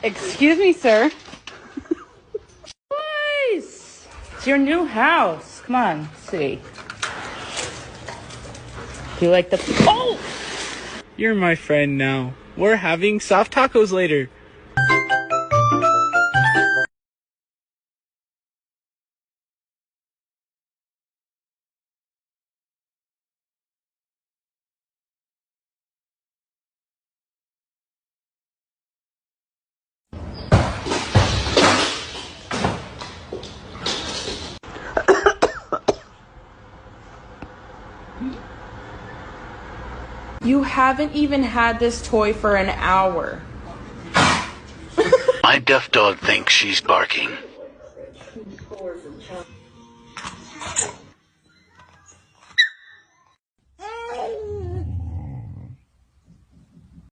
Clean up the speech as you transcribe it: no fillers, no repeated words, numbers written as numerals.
Excuse me, sir. Boys! It's your new house. Come on, see. Do you like the... Oh! You're my friend now. We're having soft tacos later. You haven't even had this toy for an hour. My deaf dog thinks she's barking.